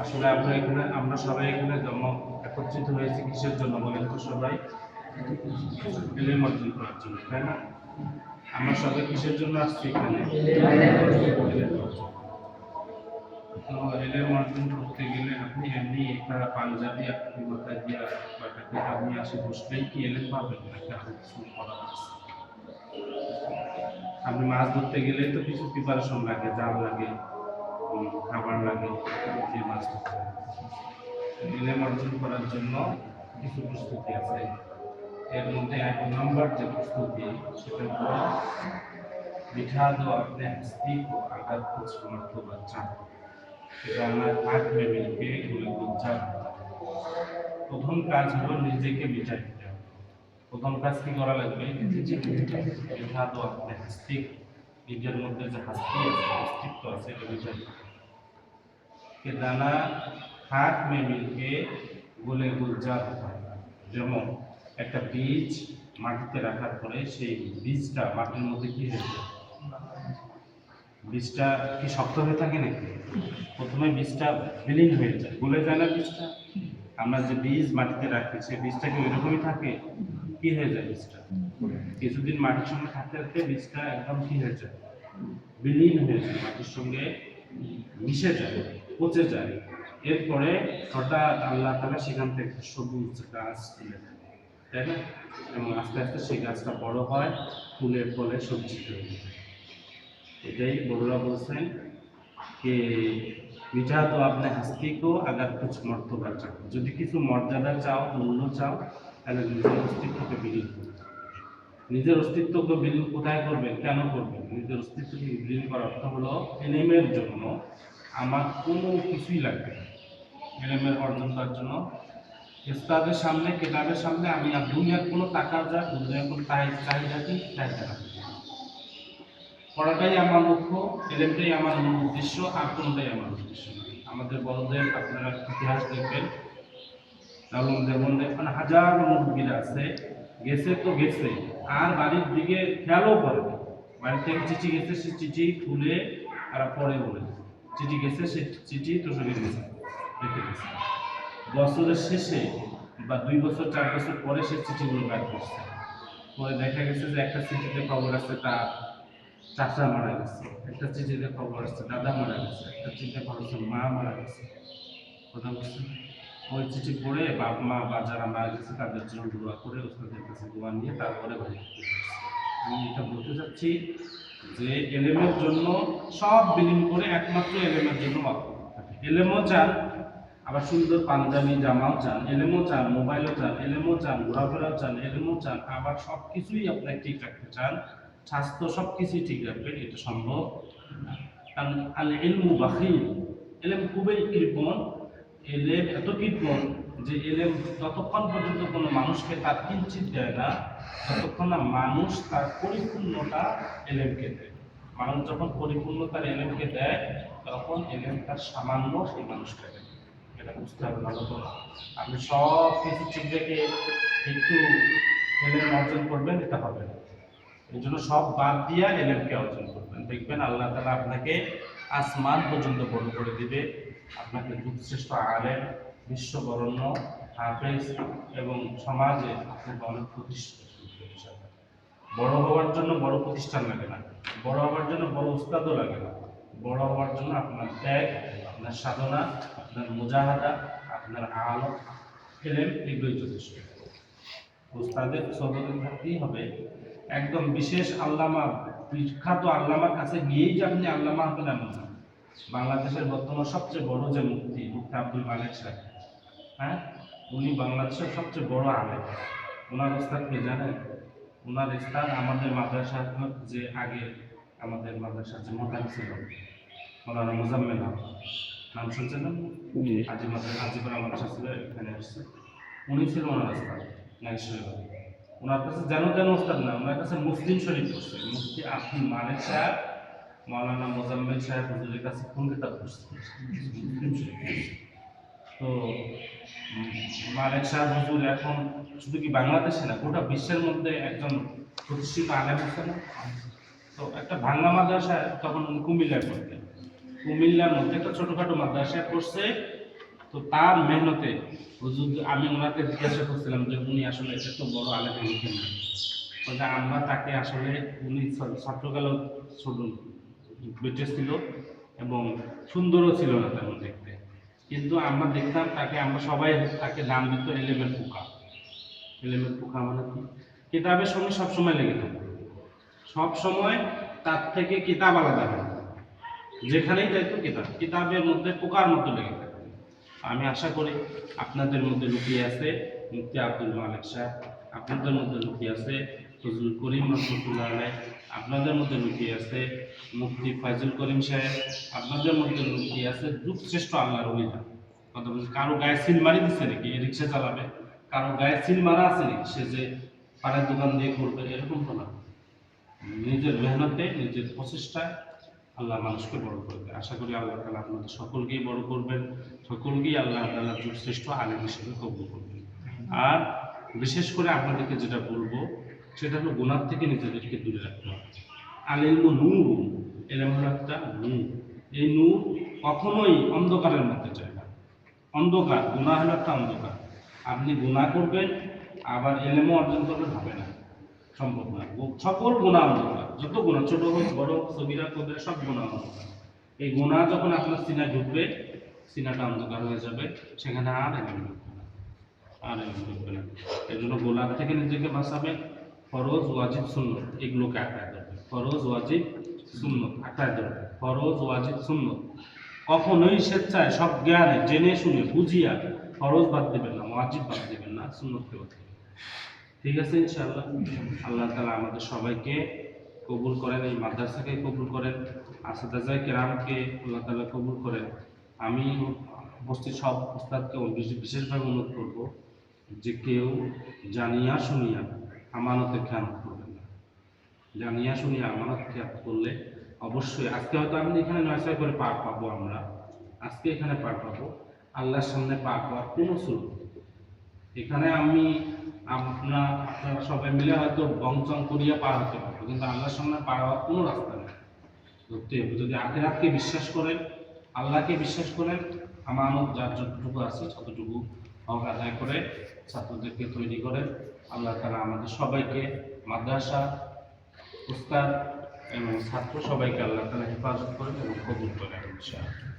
আসলে আমরা সবাই এখানে একত্রিত হয়েছি কিসের জন্য বলেন তো সবাই? ইলম অর্জন করার জন্য, তাই না? আমরা সবাই কিসের জন্য আসছি এখানে? তো ইলম অর্জন করতে গেলে আপনি এমনি একটা পাঞ্জাবি আপনি মাথায় দিয়ে বা একটা কিতাব নিয়ে আসে বসলেই কি ইলম পাবেন নাকি আরো কিছু করা আছে? আপনি মাছ ধরতে গেলেই তো কিছু প্রিপারেশন লাগে, জাল লাগে, খাবার লাগে, যে মাছ ধরতে হবে। ইলম অর্জন করার জন্য কিছু প্রস্তুতি আছে। এর মধ্যে 1 নম্বর যে প্রস্তুতি সেটা হলো बिठा दो अपने हस्ती को अगर कुछ मर्तबा चाहो ঠিকানা হাত में मिलके গুলগুজ্জা। প্রথম কাজ হলো নিজেকে মিটাই দিতে হবে। প্রথম কাজ কি করা লাগবে? বিঠা দো আপনি হস্তি, নিজের মধ্যে যে হস্তি আছে, অস্তিত্ব আছে, এটা মিটাই দিতে হবে। कि दाना हाथ में मिलके গলে গুলজার হয়। যেমন একটা বীজ মাটিতে রাখার পরে সেই বীজটা মাটির মধ্যে কি হয়ে যায়? বীজটা কি শক্ত হয়ে থাকে নাকি? প্রথমে বীজটা বিলীন হয়ে যায়, গলে যায় না বীজটা? আমরা যে বীজ মাটিতে রাখি সেই বীজটা কি ওইরকমই থাকে? কি হয়ে যায় বীজটা? কিছুদিন মাটির সঙ্গে থাকতে থাকতে বীজটা একদম কি হয়ে যায়? বিলীন হয়ে যায়, মাটির সঙ্গে মিশে যায়, পচে যায়। এরপরে হঠাৎ আল্লাহ তাআলা সেখান থেকে সবুজ গাছ তুলে দেন, তাই না? এবং আস্তে আস্তে সেই গাছটা বড় হয়, ফুলে ফলে সবজি তৈরি হয়। এটাই বড়রা বলছেন যে মিঠা তো আপনার হাস্তি কো আগার কুছ মর্তবা চাও, যদি কিছু মর্যাদা চাও, মূল্য চাও, তাহলে নিজের অস্তিত্বকে বিলীন করবে। নিজের অস্তিত্বকে বিলীন কোথায় করবেন, কেন করবেন? নিজের অস্তিত্বকে বিলীন করার অর্থ হলো ইলমের জন্য আমার কোনো কিছুই লাগবে না। ইলমের অর্জন করার জন্য উস্তাদের সামনে, কিতাবের সামনে আমি আর দুনিয়ার কোনো টাকা যা, দুনিয়ার কোনো চাহিদা কি চাহিদা না। পড়াটাই আমার লক্ষ্য, ইলমটাই আমার মূল উদ্দেশ্য, আর কোনোটাই আমার উদ্দেশ্য না। আমাদের বড়দের আপনারা ইতিহাস দেখবেন, তাহলে মধ্যে এখন হাজার মুরব্বীরা আছে, গেছে তো গেছে, আর বাড়ির দিকে খেয়ালও করে না। বাড়ি থেকে চিঠি গেছে, সে চিঠি খুলে তারা পরে বলে চিঠি গেছে, সে চিঠি তোষকে গেছে, রেখে গেছে। বছরের শেষে বা 2 বছর 4 বছর পরে সে চিঠিগুলো বের করছে, পরে দেখা গেছে যে একটা চিঠিতে খবর আছে তার চাচা মারা গেছে, একটা চিঠিতে খবর আছে দাদা মারা গেছে, একটা চিঠিতে খবর আছে মা মারা গেছে। কথা বুঝছেন? ওই চিঠি পড়ে বাপ মা বা যারা মারা গেছে তাদের জন্য দোয়া করে, ওস্তাদের কাছে দোয়া নিয়ে তারপরে বাড়ি ফিরতে পারছে। আমি এটা বলতে চাচ্ছি যে এলেমের জন্য সব বিলীন করে একমাত্র এলেমের জন্য ওয়াক্ফ থাকে। এলেমও চান, আবার সুন্দর পাঞ্জাবি জামাও চান, এলেমও চান, মোবাইলও চান, এলেমও চান, ঘোরাফেরাও চান, এলেমও চান, আবার সব কিছুই আপনাকে ঠিক রাখতে চান, স্বাস্থ্য সব কিছুই ঠিক রাখবেন, এটা সম্ভব না। কারণ আল ইলমু বাখিল, এলেম খুবই কৃপণ। এলেম এত কৃপণ যে এলেম ততক্ষণ পর্যন্ত কোনো মানুষকে তার কিঞ্চিত দেয় না ততক্ষণ না মানুষ তার পরিপূর্ণতা এলেমকে দেয়। মানুষ যখন পরিপূর্ণতার এলেমকে দেয় তখন এলেম তার সামান্য সেই মানুষকে দেয়। এটা বুঝতে হবে ভালো করে। আপনি সব কিছু ঠিক রেখে একটু এলেম অর্জন করবেন, এটা হবে না। এই জন্য সব বাদ দিয়া এলেমকে অর্জন করবেন, দেখবেন আল্লাহ তাআলা আপনাকে আসমান পর্যন্ত বড় করে দিবে, আপনাকে যুগশ্রেষ্ঠ আলেম, বিশ্ববরণ্য হাফেজ এবং সমাজে আপনাকে অনেক প্রতিষ্ঠিত করবে ইনশাআল্লাহ। বড় হওয়ার জন্য বড় প্রতিষ্ঠান লাগে না, বড় হওয়ার জন্য বড় উস্তাদও লাগে না। বড় হওয়ার জন্য আপনার ত্যাগ, আপনার সাধনা, আপনার মুজাহাদা, আপনার আলো, এলেম, এগুলোই যথেষ্ট। উস্তাদের সহবতে থাকতেই হবে। একদম বিশেষ আল্লামা, বিখ্যাত আল্লামার কাছে গিয়েই যে আপনি আল্লামা হবেন এমন না। বাংলাদেশের বর্তমান সবচেয়ে বড় যে মুফতি আব্দুল মালিক সাহেব, হ্যাঁ, উনি বাংলাদেশের সবচেয়ে বড় আলেম। ওনার ওস্তাদ কে জানেন? ওনার স্থান আমাদের মাদ্রাসার যে আগে আমাদের মাদ্রাসার যে মোতাম ছিল মৌলানা মুজাম্মেল হক, নাম শুনছেন না? আজিপাড়া মাদ্রাসা ছিল, এখানে আসছে, উনি ছিল ওনার ওস্তাদ নাগেশ্বরী। ওনার কাছে যেন যেন ওস্তাদ না, ওনার কাছে মুসলিম শরীফ পড়ছে, মুফতি আব্দুল মালিক সাহেব মৌলানা মুজাম্মেল সাহেব হুজুরের কাছে কোন কিতাব পড়ছে? মুসলিম শরীফ। তো মালিক সাহেব হুজুর এখন শুধু কি বাংলাদেশে না, গোটা বিশ্বের মধ্যে একজন প্রতিষ্ঠিত আলেম আছে না? তো একটা ভাঙ্গা মাদ্রাসায় তখন উনি কুমিল্লায় পড়তেন, কুমিল্লার মধ্যে একটা ছোটখাটো মাদ্রাসায় পড়ছে, তো তার মেহনতে হুজুর, আমি ওনাকে জিজ্ঞাসা করছিলাম যে উনি আসলে এত বড় আলেম লিখেন না, বলতে আমরা তাকে আসলে উনি ছাত্রকালেও ছোট বেঁচে ছিল এবং সুন্দরও ছিল না তেমন দেখতে, কিন্তু আমরা দেখতাম তাকে, আমরা সবাই তাকে নাম দিত এলেমের পোকা। এলেমের পোকা মানে কি, কিতাবের সঙ্গে সবসময় লেগে থাকে, সবসময় তার থেকে কিতাব আলাদা হয়, যেখানেই যাইতো কিতাবের মধ্যে পোকার মতো লেগে থাকে। আমি আশা করি আপনাদের মধ্যে লুকিয়ে আছে মুফতি আব্দুল মালিক সাহেব, আপনাদের মধ্যে লুকিয়ে আছে ফজলুল করিম রহমতুল্লাহ আলাইহ, আপনাদের মধ্যে লুকিয়ে আছে মুফতি ফাইজুল করিম সাহেব, আপনাদের মধ্যে লুকিয়ে আছে যুগশ্রেষ্ঠ আল্লাহর ওলিরা। কথা বলছি, কারো গায়ে সিল মারি দিচ্ছে নাকি রিক্সা চালাবে, কারো গায়ে সিল মারা আছে নাকি সে যে পাড়ার দোকান দিয়ে করবে, এরকম তো না। নিজের মেহনতে, নিজের প্রচেষ্টায় আল্লাহ মানুষকে বড় করবে। আশা করি আল্লাহ তাআলা আপনাদের সকলকেই বড় করবেন, সকলকেই আল্লাহ তাআলা শ্রেষ্ঠ আলেম হিসেবে কবুল করবেন। আর বিশেষ করে আপনাদেরকে যেটা বলবো সেটা হলো গুনাহ থেকে নিজেদেরকে দূরে রাখতে হবে। আল ইলমু নূর, এলম হলো একটা নূর। এই নূর কখনোই অন্ধকারের মধ্যে যায় না। অন্ধকার, গুনাহ হলো একটা অন্ধকার। আপনি গুনাহ করবেন আবার এলেমও অর্জন করবেন, হবে না, সম্ভব না। সকল গুনাহ অন্ধকার, যত গুনাহ, ছোট হোক বড় হোক, সগীরা কবিরা, সব গুনাহ অন্ধকার। এই গুনাহ যখন আপনার সিনায় ঢুকবে, সিনাটা অন্ধকার হয়ে যাবে, সেখানে আর এলেম ঢুকবে না, আর এলেম ঢুকবে না। এই জন্য গুনাহ থেকে নিজেকে বাঁচাবেন, ফরজ ওয়াজিব সুন্নত এগুলোকে আঁকড়ায় ধরবে। ফরজ ওয়াজিব সুন্নত আঁকড়ায় ধরবে, ফরজ ওয়াজিব সুন্নত। কখনোই স্বেচ্ছায় সব জ্ঞানে জেনে শুনে বুঝিয়া ফরজ বাদ দেবেন না, ওয়াজিব বাদ দেবেন না, সুন্নতকে বাদ দেবেন। ঠিক আছে ইনশাআল্লাহ। আল্লাহ তাআলা আমাদের সবাইকে কবুল করেন, এই মাদ্রাসাকে কবুল করেন, আসিদাজায়ে কেরামকে আল্লাহ তাআলা কবুল করেন। আমি উপস্থিত সব উস্তাদকে বিশেষভাবে অনুরোধ করব যে কেউ জানিয়া শুনিয়া আমানতের খেয়ানত করবেন না। জানিয়া শুনিয়া আমানত খেয়ানত করলে অবশ্যই, আজকে হয়তো আমি এখানে ৯ করে পার পাবো, আমরা আজকে এখানে পার পাবো, আল্লাহর সামনে পার পাওয়ার কোনো সুযোগ নেই। এখানে আপনারা সবাই মিলে হয়তো বংচং করিয়া পার হতে পারবো, কিন্তু আল্লাহর সামনে পার হওয়ার কোনো রাস্তা নেই। ধরতে হবে, যদি আখিরাতকে বিশ্বাস করেন, আল্লাহকে বিশ্বাস করেন, আমানত যার যতটুকু আছে ততটুকু হক আদায় করে ছাত্রদেরকে তৈরি করেন। আল্লাহ তাআলা আমাদের সবাইকে, মাদ্রাসা, উস্তাদ এবং ছাত্র সবাইকে আল্লাহ তাআলা হেফাজত করেন এবং কবুল করেন ইনশাআল্লাহ।